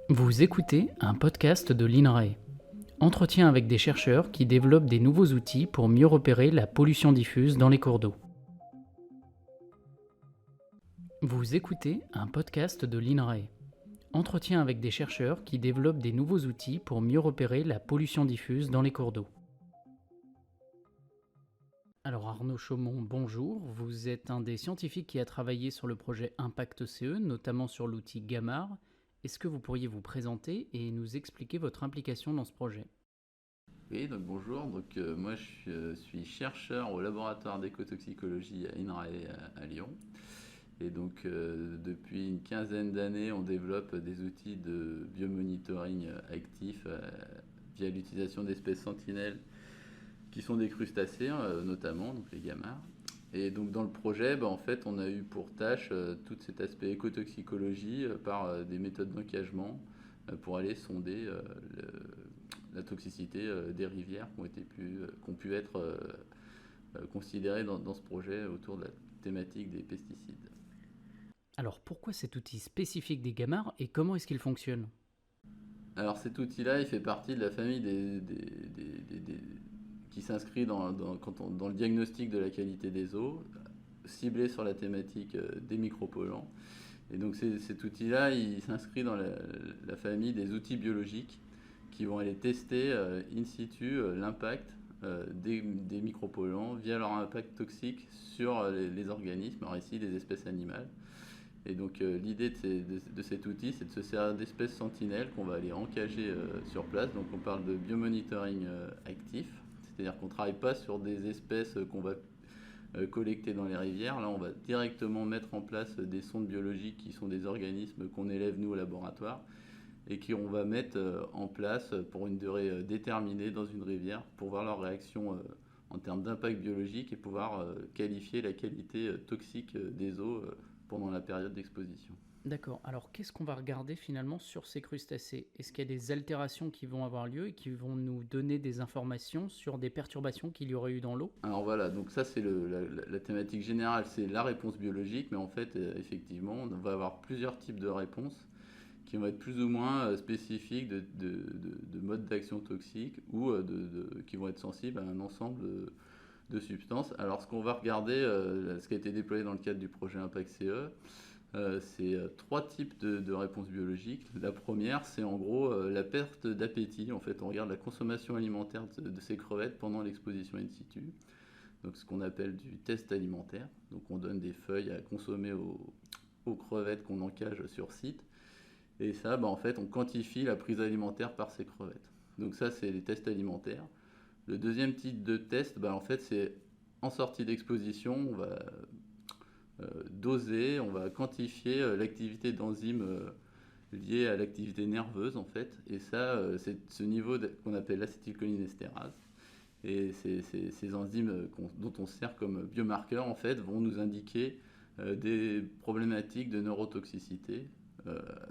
Vous écoutez un podcast de l'INRAE. Entretien avec des chercheurs qui développent des nouveaux outils pour mieux repérer la pollution diffuse dans les cours d'eau. Vous écoutez un podcast de l'INRAE. Entretien avec des chercheurs qui développent des nouveaux outils pour mieux repérer la pollution diffuse dans les cours d'eau. Alors Arnaud Chaumont, bonjour. Vous êtes un des scientifiques qui a travaillé sur le projet Impact CE, notamment sur l'outil Gamar. Est-ce que vous pourriez vous présenter et nous expliquer votre implication dans ce projet ? Oui, donc bonjour. Moi je suis chercheur au laboratoire d'écotoxicologie à INRAE à Lyon. Et depuis une quinzaine d'années, on développe des outils de biomonitoring actif via l'utilisation d'espèces sentinelles qui sont des crustacés notamment, donc les gamars. Et donc dans le projet, en fait, on a eu pour tâche tout cet aspect écotoxicologie par des méthodes d'encagement pour aller sonder la toxicité des rivières qui ont pu être considérées dans ce projet autour de la thématique des pesticides. Alors pourquoi cet outil spécifique des gamars et comment est-ce qu'il fonctionne ? Alors cet outil-là, il fait partie de la famille qui s'inscrit dans le diagnostic de la qualité des eaux, ciblé sur la thématique des micropolluants. Et donc cet outil-là, il s'inscrit dans la famille des outils biologiques qui vont aller tester in situ l'impact des micropolluants via leur impact toxique sur les organismes, alors ici les espèces animales. Et donc l'idée de cet outil, c'est de se servir d'espèces sentinelles qu'on va aller encager sur place. Donc on parle de biomonitoring actif, c'est-à-dire qu'on ne travaille pas sur des espèces qu'on va collecter dans les rivières. Là, on va directement mettre en place des sondes biologiques qui sont des organismes qu'on élève nous au laboratoire et qu'on va mettre en place pour une durée déterminée dans une rivière pour voir leur réaction en termes d'impact biologique et pouvoir qualifier la qualité toxique des eaux pendant la période d'exposition. D'accord, alors qu'est-ce qu'on va regarder finalement sur ces crustacés ? Est-ce qu'il y a des altérations qui vont avoir lieu et qui vont nous donner des informations sur des perturbations qu'il y aurait eu dans l'eau ? Alors voilà, donc ça c'est la thématique générale, c'est la réponse biologique, mais en fait effectivement on va avoir plusieurs types de réponses qui vont être plus ou moins spécifiques de modes d'action toxiques ou qui vont être sensibles à un ensemble de substances. Alors ce qu'on va regarder, ce qui a été déployé dans le cadre du projet Impact CE, c'est trois types de réponses biologiques. La première, c'est en gros la perte d'appétit. En fait, on regarde la consommation alimentaire de ces crevettes pendant l'exposition in situ. Donc ce qu'on appelle du test alimentaire. Donc on donne des feuilles à consommer aux crevettes qu'on encage sur site. Et ça, en fait, on quantifie la prise alimentaire par ces crevettes. Donc ça, c'est les tests alimentaires. Le deuxième type de test, en fait, c'est en sortie d'exposition, on va doser, on va quantifier l'activité d'enzymes liée à l'activité nerveuse, en fait. Et ça, c'est ce niveau qu'on appelle l'acétylcholinestérase. Et ces enzymes dont on se sert comme biomarqueurs, en fait, vont nous indiquer des problématiques de neurotoxicité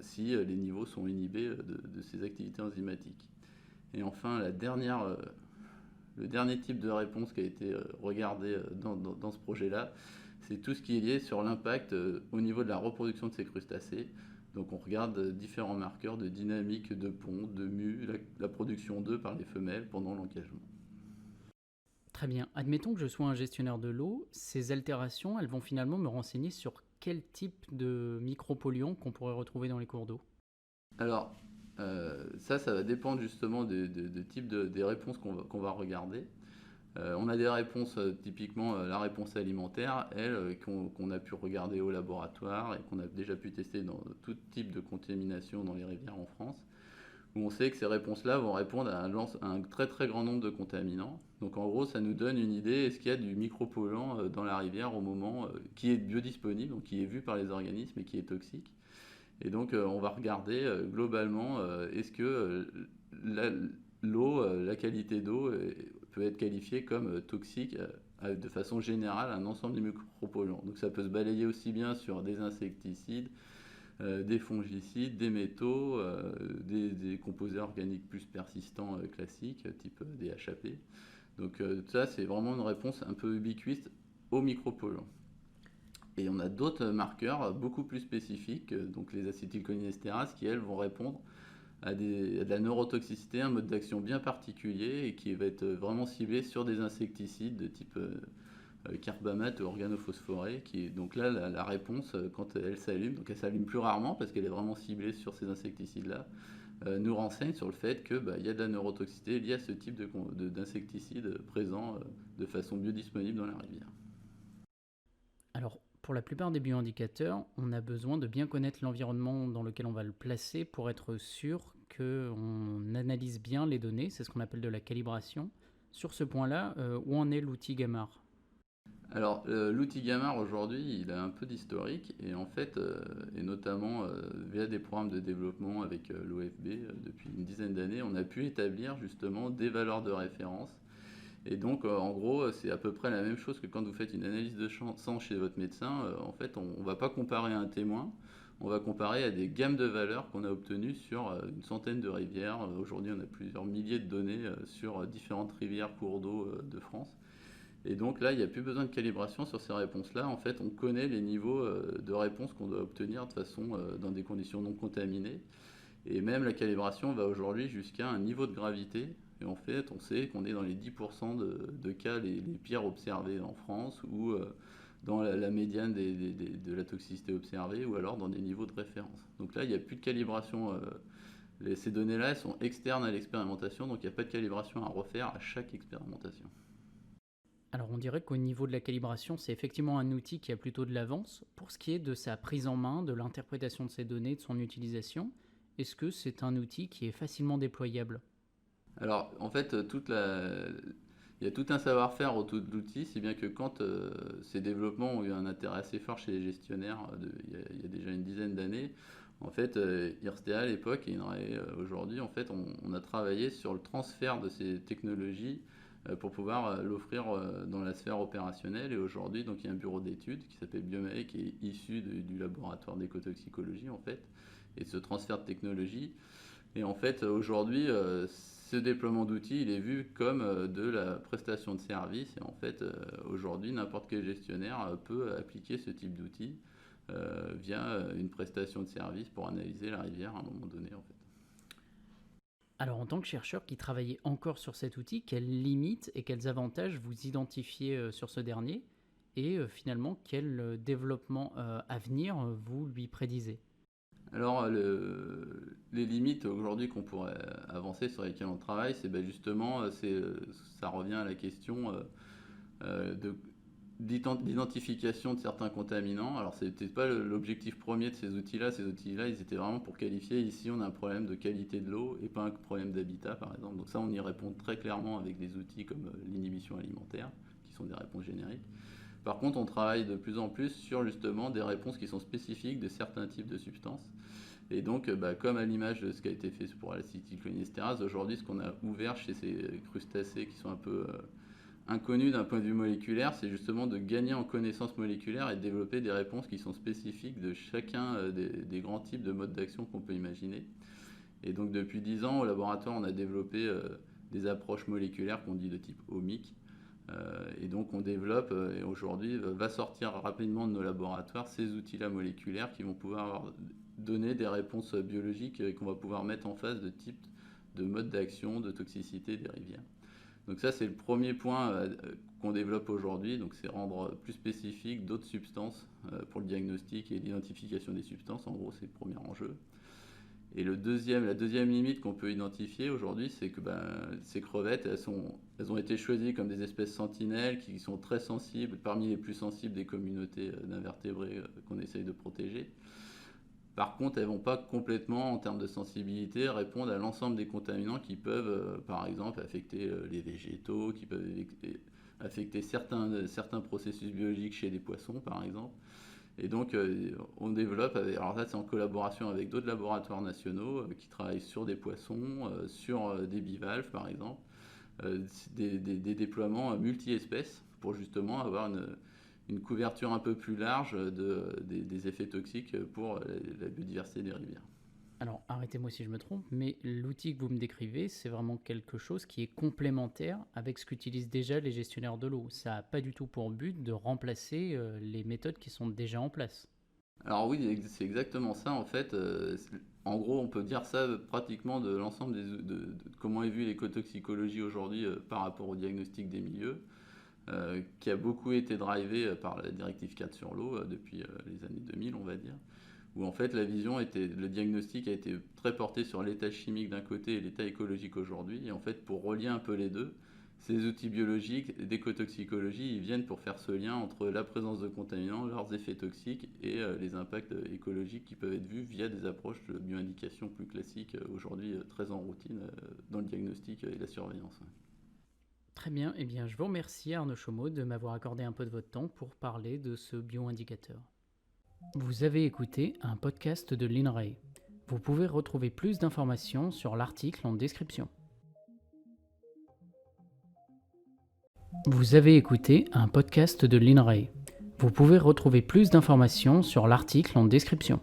si les niveaux sont inhibés de ces activités enzymatiques. Et enfin, le dernier type de réponse qui a été regardé dans ce projet-là, c'est tout ce qui est lié sur l'impact au niveau de la reproduction de ces crustacés. Donc on regarde différents marqueurs de dynamique de pond, de mue, la production d'œufs par les femelles pendant l'encagement. Très bien, admettons que je sois un gestionnaire de l'eau, ces altérations, elles vont finalement me renseigner sur quel type de micropolluants qu'on pourrait retrouver dans les cours d'eau. Alors, ça va dépendre justement des types des réponses qu'on va regarder. On a des réponses, typiquement la réponse alimentaire, elle, qu'on a pu regarder au laboratoire et qu'on a déjà pu tester dans tout type de contamination dans les rivières en France, où on sait que ces réponses-là vont répondre à un très très grand nombre de contaminants. Donc en gros, ça nous donne une idée, est-ce qu'il y a du micropolluant dans la rivière au moment qui est biodisponible, donc qui est vu par les organismes et qui est toxique. Et donc on va regarder globalement, est-ce que l'eau, la qualité d'eau peut être qualifiée comme toxique de façon générale un ensemble de micropolluants. Donc ça peut se balayer aussi bien sur des insecticides, des fongicides, des métaux, des composés organiques plus persistants classiques, type des HAP. Donc ça, c'est vraiment une réponse un peu ubiquiste aux micropolluants. Et on a d'autres marqueurs beaucoup plus spécifiques, donc les acétylcholinésterases, qui elles vont répondre à de la neurotoxicité, un mode d'action bien particulier et qui va être vraiment ciblé sur des insecticides de type carbamate ou organophosphoré. Donc là, la réponse, quand elle s'allume, donc elle s'allume plus rarement parce qu'elle est vraiment ciblée sur ces insecticides-là, nous renseigne sur le fait qu'il y a de la neurotoxicité liée à ce type d'insecticide présent de façon biodisponible dans la rivière. Alors, pour la plupart des bioindicateurs, on a besoin de bien connaître l'environnement dans lequel on va le placer pour être sûr qu'on analyse bien les données. C'est ce qu'on appelle de la calibration. Sur ce point-là, où en est l'outil Gamar? Alors, l'outil Gamar aujourd'hui, il a un peu d'historique et en fait, et notamment via des programmes de développement avec l'OFB depuis une dizaine d'années, on a pu établir justement des valeurs de référence. Et donc, en gros, c'est à peu près la même chose que quand vous faites une analyse de sang chez votre médecin. En fait, on ne va pas comparer à un témoin, on va comparer à des gammes de valeurs qu'on a obtenues sur une centaine de rivières. Aujourd'hui, on a plusieurs milliers de données sur différentes rivières, cours d'eau de France. Et donc là, il n'y a plus besoin de calibration sur ces réponses-là. En fait, on connaît les niveaux de réponse qu'on doit obtenir de façon dans des conditions non contaminées. Et même la calibration va aujourd'hui jusqu'à un niveau de gravité. Et en fait, on sait qu'on est dans les 10% de cas les pires observés en France ou dans la médiane de la toxicité observée ou alors dans des niveaux de référence. Donc là, il n'y a plus de calibration. Ces données-là, elles sont externes à l'expérimentation, donc il n'y a pas de calibration à refaire à chaque expérimentation. Alors on dirait qu'au niveau de la calibration, c'est effectivement un outil qui a plutôt de l'avance. Pour ce qui est de sa prise en main, de l'interprétation de ces données, de son utilisation, est-ce que c'est un outil qui est facilement déployable? Alors, en fait, il y a tout un savoir-faire autour de l'outil, si bien que quand ces développements ont eu un intérêt assez fort chez les gestionnaires il y a déjà une dizaine d'années, en fait, Irstea à l'époque et INRAE aujourd'hui, en fait, on a travaillé sur le transfert de ces technologies pour pouvoir l'offrir dans la sphère opérationnelle. Et aujourd'hui, donc, il y a un bureau d'études qui s'appelle Biomae, qui est issu du laboratoire d'écotoxicologie, en fait, et ce transfert de technologie. Et en fait, aujourd'hui, ce déploiement d'outils, il est vu comme de la prestation de service. Et en fait, aujourd'hui, n'importe quel gestionnaire peut appliquer ce type d'outils via une prestation de service pour analyser la rivière à un moment donné, en fait. Alors en tant que chercheur qui travaillait encore sur cet outil, quelles limites et quels avantages vous identifiez sur ce dernier et finalement quel développement à venir vous lui prédisez? Alors, les limites aujourd'hui qu'on pourrait avancer sur lesquelles on travaille, c'est justement, ça revient à la question de d'identification de certains contaminants. Alors, ce n'était pas l'objectif premier de ces outils-là. Ces outils-là, ils étaient vraiment pour qualifier. Ici, on a un problème de qualité de l'eau et pas un problème d'habitat, par exemple. Donc ça, on y répond très clairement avec des outils comme l'inhibition alimentaire, qui sont des réponses génériques. Par contre, on travaille de plus en plus sur justement des réponses qui sont spécifiques de certains types de substances. Et donc, comme à l'image de ce qui a été fait pour l'acétylcholinéstérase, aujourd'hui, ce qu'on a ouvert chez ces crustacés qui sont un peu inconnus d'un point de vue moléculaire, c'est justement de gagner en connaissances moléculaires et de développer des réponses qui sont spécifiques de chacun des grands types de modes d'action qu'on peut imaginer. Et donc, depuis 10 ans, au laboratoire, on a développé des approches moléculaires qu'on dit de type omique. Et donc on développe et aujourd'hui va sortir rapidement de nos laboratoires ces outils-là moléculaires qui vont pouvoir donner des réponses biologiques et qu'on va pouvoir mettre en face de types de modes d'action, de toxicité des rivières. Donc ça c'est le premier point qu'on développe aujourd'hui, donc c'est rendre plus spécifique d'autres substances pour le diagnostic et l'identification des substances, en gros c'est le premier enjeu. Et la deuxième limite qu'on peut identifier aujourd'hui, c'est que ces crevettes, elles ont été choisies comme des espèces sentinelles qui sont très sensibles, parmi les plus sensibles des communautés d'invertébrés qu'on essaye de protéger. Par contre, elles ne vont pas complètement, en termes de sensibilité, répondre à l'ensemble des contaminants qui peuvent, par exemple, affecter les végétaux, qui peuvent affecter certains processus biologiques chez les poissons, par exemple. Et donc, on développe, alors là, c'est en collaboration avec d'autres laboratoires nationaux qui travaillent sur des poissons, sur des bivalves, par exemple, des déploiements multi-espèces pour justement avoir une couverture un peu plus large des effets toxiques pour la biodiversité des rivières. Alors, arrêtez-moi si je me trompe, mais l'outil que vous me décrivez, c'est vraiment quelque chose qui est complémentaire avec ce qu'utilisent déjà les gestionnaires de l'eau. Ça n'a pas du tout pour but de remplacer les méthodes qui sont déjà en place. Alors oui, c'est exactement ça en fait. En gros, on peut dire ça pratiquement de l'ensemble de comment est vue l'écotoxicologie aujourd'hui par rapport au diagnostic des milieux, qui a beaucoup été drivé par la directive 4 sur l'eau depuis les années 2000, on va dire, où en fait la vision était, le diagnostic a été très porté sur l'état chimique d'un côté et l'état écologique aujourd'hui. Et en fait, pour relier un peu les deux, ces outils biologiques d'écotoxicologie, ils viennent pour faire ce lien entre la présence de contaminants, leurs effets toxiques et les impacts écologiques qui peuvent être vus via des approches de bioindication plus classiques, aujourd'hui très en routine dans le diagnostic et la surveillance. Très bien, eh bien je vous remercie Arnaud Chaumot de m'avoir accordé un peu de votre temps pour parler de ce bioindicateur. Vous avez écouté un podcast de l'INRAE. Vous pouvez retrouver plus d'informations sur l'article en description. Vous avez écouté un podcast de l'INRAE. Vous pouvez retrouver plus d'informations sur l'article en description.